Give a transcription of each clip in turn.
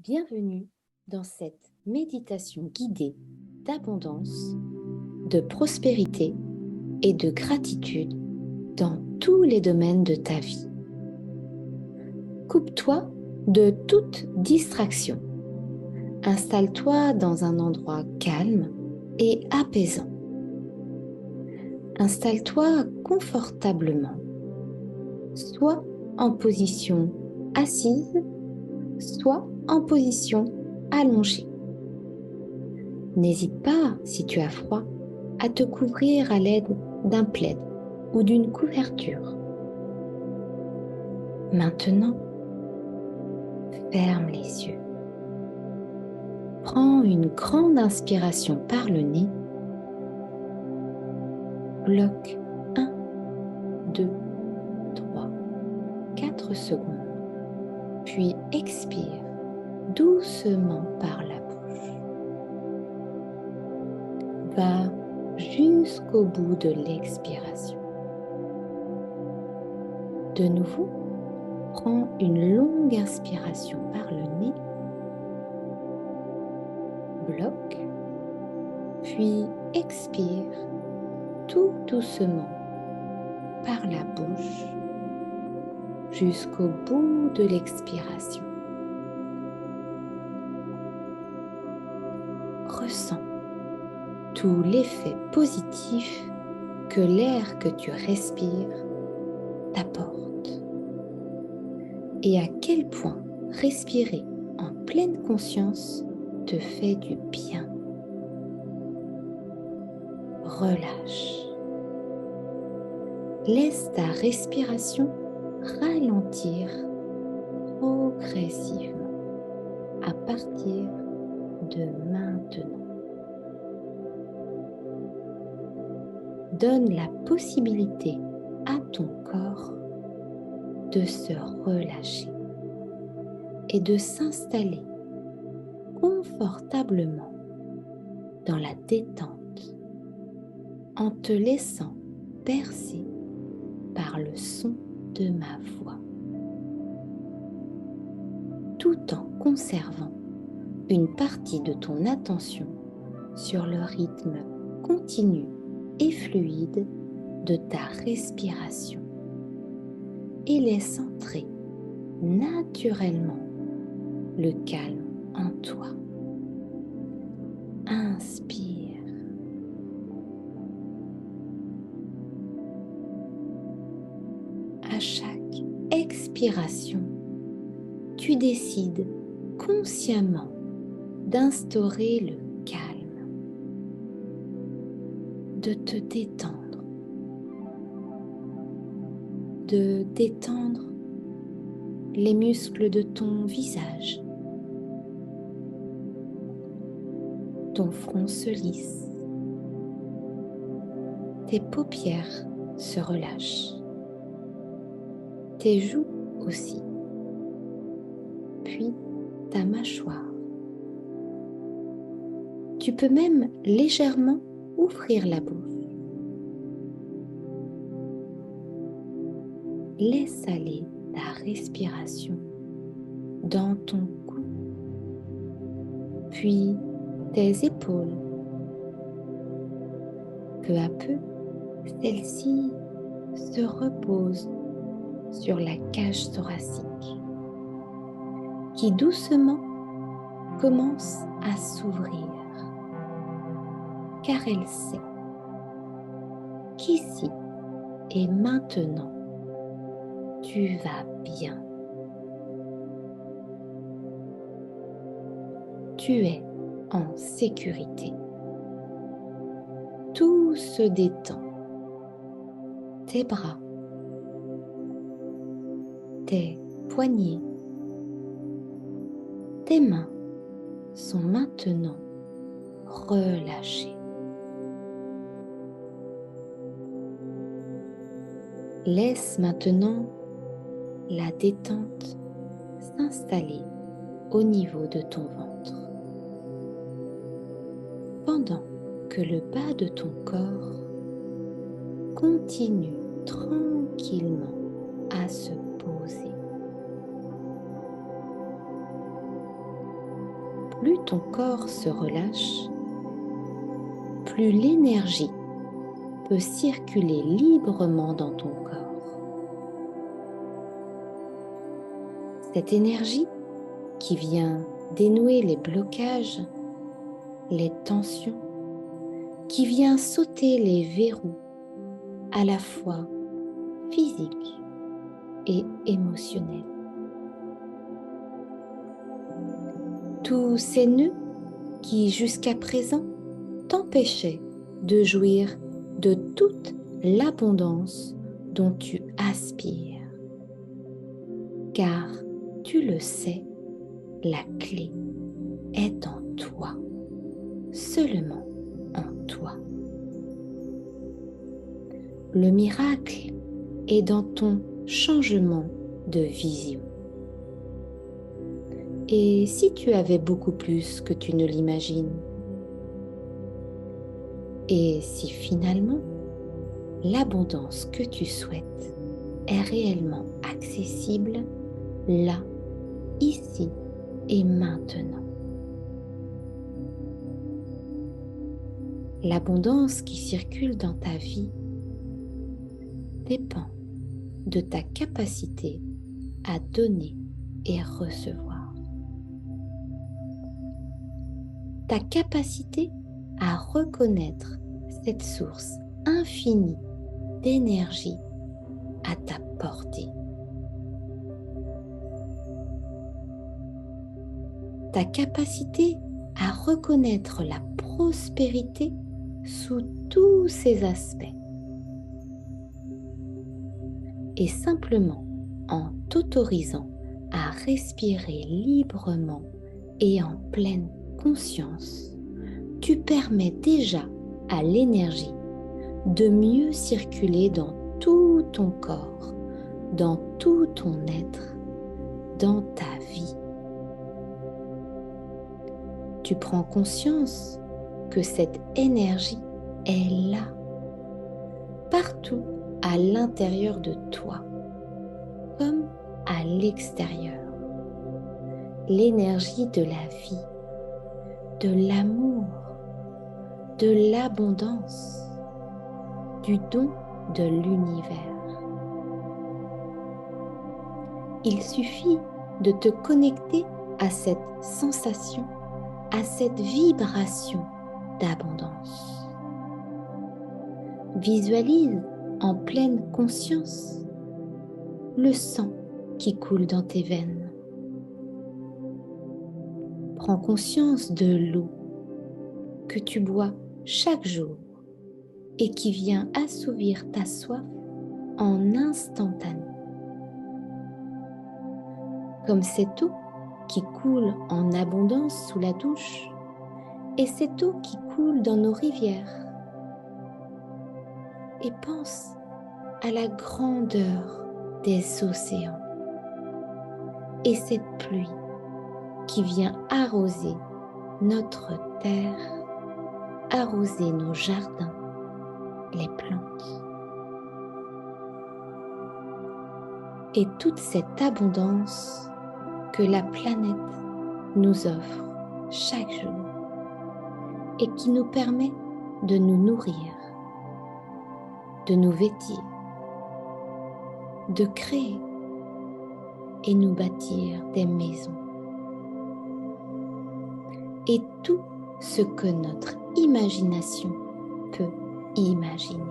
Bienvenue dans cette méditation guidée d'abondance, de prospérité et de gratitude dans tous les domaines de ta vie. Coupe-toi de toute distraction. Installe-toi dans un endroit calme et apaisant. Installe-toi confortablement, soit en position assise, soit en position allongée. N'hésite pas, si tu as froid, à te couvrir à l'aide d'un plaid ou d'une couverture. Maintenant, ferme les yeux. Prends une grande inspiration par le nez. Bloque 1, 2, 3, 4 secondes. Puis expire doucement par la bouche. Va jusqu'au bout de l'expiration. De nouveau, prends une longue inspiration par le nez. Bloque, puis expire tout doucement par la bouche jusqu'au bout de l'expiration. Ressens tout l'effet positif que l'air que tu respires t'apporte et à quel point respirer en pleine conscience te fait du bien. Relâche. Laisse ta respiration ralentir progressivement à partir de maintenant. Donne la possibilité à ton corps de se relâcher et de s'installer confortablement dans la détente en te laissant bercer par le son de ma voix, tout en conservant une partie de ton attention sur le rythme continu et fluide de ta respiration et laisse entrer naturellement le calme en toi. Inspire. À chaque expiration, tu décides consciemment d'instaurer le calme, de te détendre, de détendre les muscles de ton visage. Ton front se lisse, tes paupières se relâchent, tes joues aussi, puis ta mâchoire. Tu peux même légèrement ouvrir la bouche. Laisse aller ta respiration dans ton cou, puis tes épaules. Peu à peu, celles-ci se reposent sur la cage thoracique, qui doucement commence à s'ouvrir, car elle sait qu'ici et maintenant, tu vas bien. Tu es en sécurité. Tout se détend. Tes bras, tes poignets, tes mains sont maintenant relâchées. Laisse maintenant la détente s'installer au niveau de ton ventre, pendant que le bas de ton corps continue tranquillement à se poser. plus ton corps se relâche, plus l'énergie peut circuler librement dans ton corps. Cette énergie qui vient dénouer les blocages, les tensions, qui vient sauter les verrous à la fois physiques et émotionnels. Tous ces nœuds qui jusqu'à présent t'empêchaient de jouir de toute l'abondance dont tu aspires. Car tu le sais, la clé est en toi, seulement en toi. Le miracle est dans ton changement de vision. Et si tu avais beaucoup plus que tu ne l'imagines? Et si finalement, l'abondance que tu souhaites est réellement accessible là, ici et maintenant? L'abondance qui circule dans ta vie dépend de ta capacité à donner et recevoir. Ta capacité à reconnaître cette source infinie d'énergie à ta portée. Ta capacité à reconnaître la prospérité sous tous ses aspects. Et simplement en t'autorisant à respirer librement et en pleine conscience, tu permets déjà à l'énergie de mieux circuler dans tout ton corps, dans tout ton être, dans ta vie. Tu prends conscience que cette énergie est là, partout à l'intérieur de toi, comme à l'extérieur. L'énergie de la vie, de l'amour, de l'abondance, du don de l'univers. Il suffit de te connecter à cette sensation, à cette vibration d'abondance. Visualise en pleine conscience le sang qui coule dans tes veines. Prends conscience de l'eau que tu bois chaque jour et qui vient assouvir ta soif en instantané. Comme cette eau qui coule en abondance sous la douche et cette eau qui coule dans nos rivières. Et pense à la grandeur des océans et cette pluie qui vient arroser notre terre, arroser nos jardins, les plantes. Et toute cette abondance que la planète nous offre chaque jour et qui nous permet de nous nourrir, de nous vêtir, de créer et nous bâtir des maisons. Et tout ce que notre imagination peut imaginer.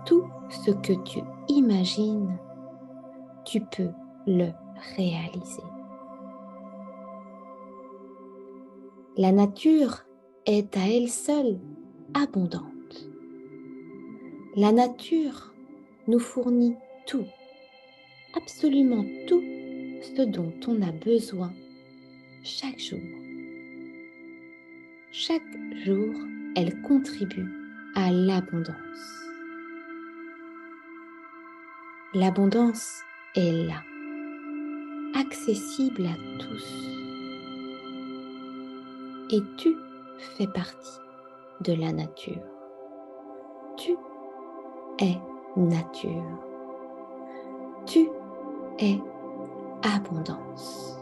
Tout ce que tu imagines, tu peux le réaliser. La nature est à elle seule abondante. La nature nous fournit tout, absolument tout ce dont on a besoin chaque jour. Chaque jour, elle contribue à l'abondance. L'abondance est là, accessible à tous. Et tu fais partie de la nature. Tu es nature. Tu es abondance.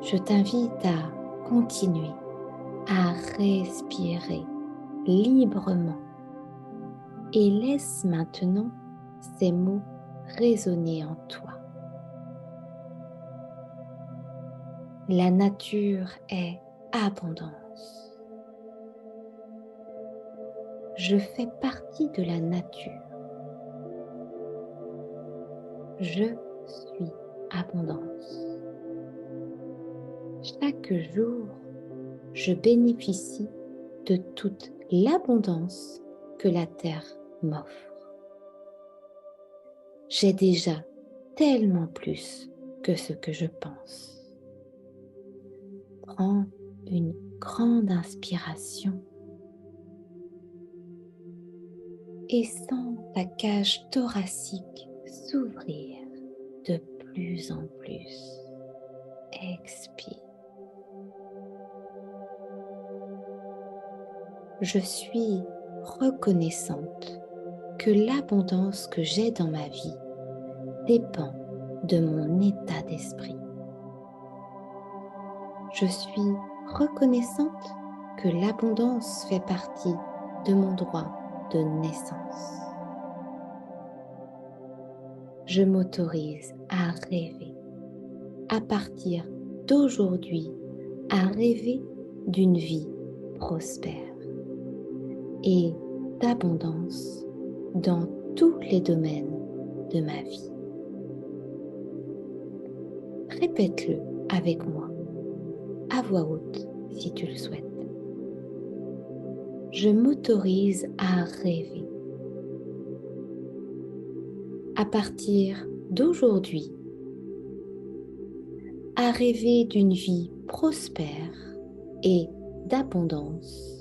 Je t'invite à continuer à respirer librement et laisse maintenant ces mots résonner en toi. La nature est abondance. Je fais partie de la nature. Je suis abondance. Chaque jour, je bénéficie de toute l'abondance que la terre m'offre. J'ai déjà tellement plus que ce que je pense. Prends une grande inspiration et sens ta cage thoracique s'ouvrir de plus en plus. Expire. Je suis reconnaissante que l'abondance que j'ai dans ma vie dépend de mon état d'esprit. Je suis reconnaissante que l'abondance fait partie de mon droit de naissance. Je m'autorise à rêver, à partir d'aujourd'hui, à rêver d'une vie prospère et d'abondance dans tous les domaines de ma vie. Répète-le avec moi, à voix haute si tu le souhaites. Je m'autorise à rêver. À partir d'aujourd'hui, à rêver d'une vie prospère et d'abondance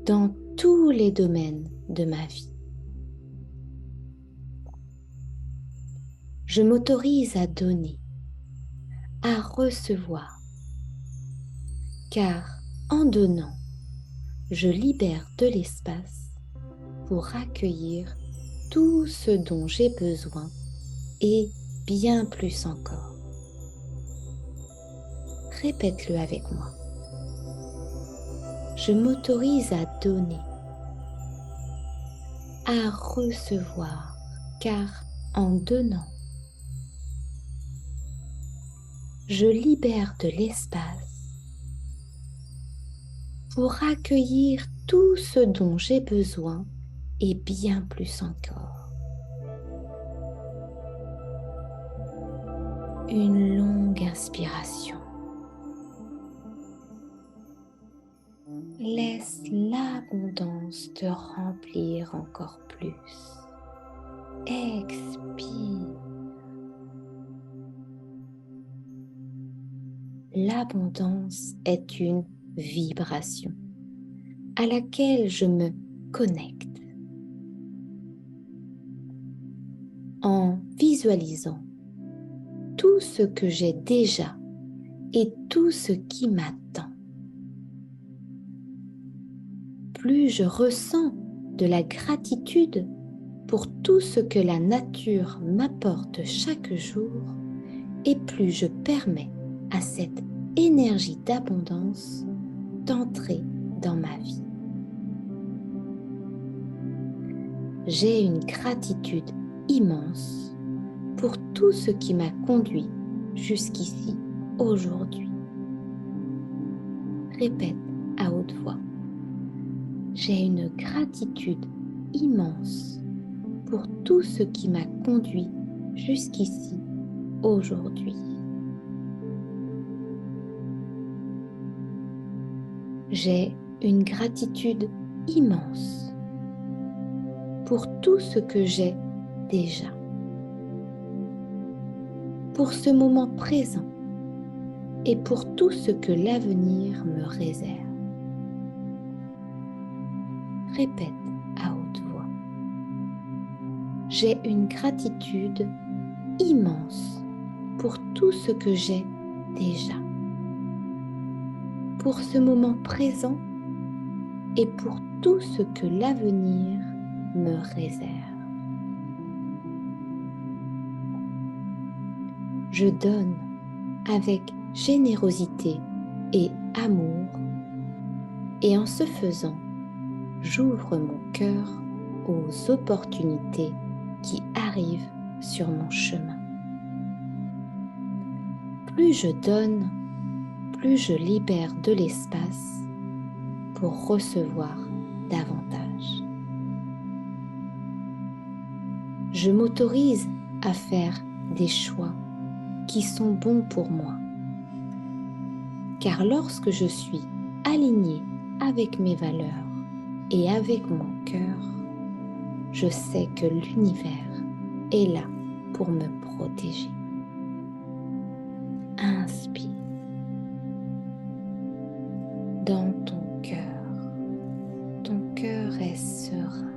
dans tous les domaines de ma vie. Je m'autorise à donner, à recevoir, car en donnant, je libère de l'espace pour accueillir tout ce dont j'ai besoin et bien plus encore. Répète-le avec moi. Je m'autorise à donner, à recevoir, car en donnant, je libère de l'espace pour accueillir tout ce dont j'ai besoin et bien plus encore. Une longue inspiration. Laisse l'abondance te remplir encore plus. Expire. L'abondance est une vibration à laquelle je me connecte en visualisant tout ce que j'ai déjà et tout ce qui m'attend. Plus je ressens de la gratitude pour tout ce que la nature m'apporte chaque jour, et plus je permets à cette énergie d'abondance d'entrer dans ma vie. J'ai une gratitude immense pour tout ce qui m'a conduit jusqu'ici, aujourd'hui. Répète à haute voix. J'ai une gratitude immense pour tout ce qui m'a conduit jusqu'ici, aujourd'hui. J'ai une gratitude immense pour tout ce que j'ai déjà, pour ce moment présent et pour tout ce que l'avenir me réserve. Répète à haute voix. J'ai une gratitude immense pour tout ce que j'ai déjà, pour ce moment présent et pour tout ce que l'avenir me réserve. je donne avec générosité et amour, et en ce faisant, j'ouvre mon cœur aux opportunités qui arrivent sur mon chemin. Plus je donne, plus je libère de l'espace pour recevoir davantage. Je m'autorise à faire des choix qui sont bons pour moi. Car lorsque je suis alignée avec mes valeurs et avec mon cœur, je sais que l'univers est là pour me protéger. Inspire. Dans ton cœur est serein.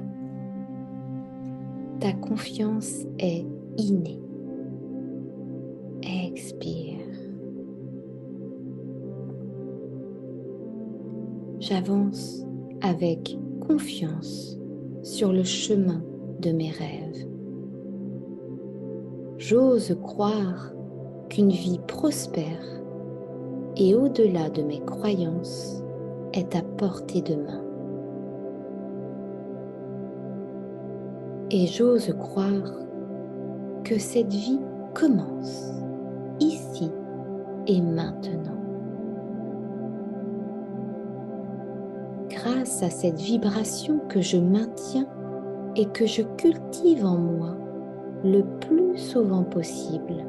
Ta confiance est innée. Expire. J'avance avec confiance sur le chemin de mes rêves. J'ose croire qu'une vie prospère et au-delà de mes croyances est à portée de main. Et j'ose croire que cette vie commence ici et maintenant. Grâce à cette vibration que je maintiens et que je cultive en moi le plus souvent possible,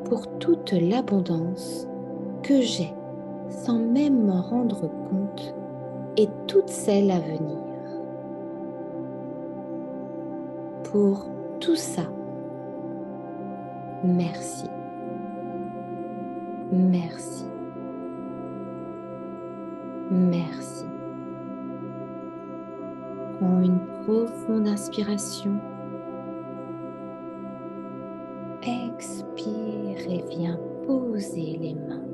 pour toute l'abondance que j'ai sans même m'en rendre compte et toutes celles à venir. Pour tout ça, merci. Merci. Merci. Prends une profonde inspiration. Expire et viens poser les mains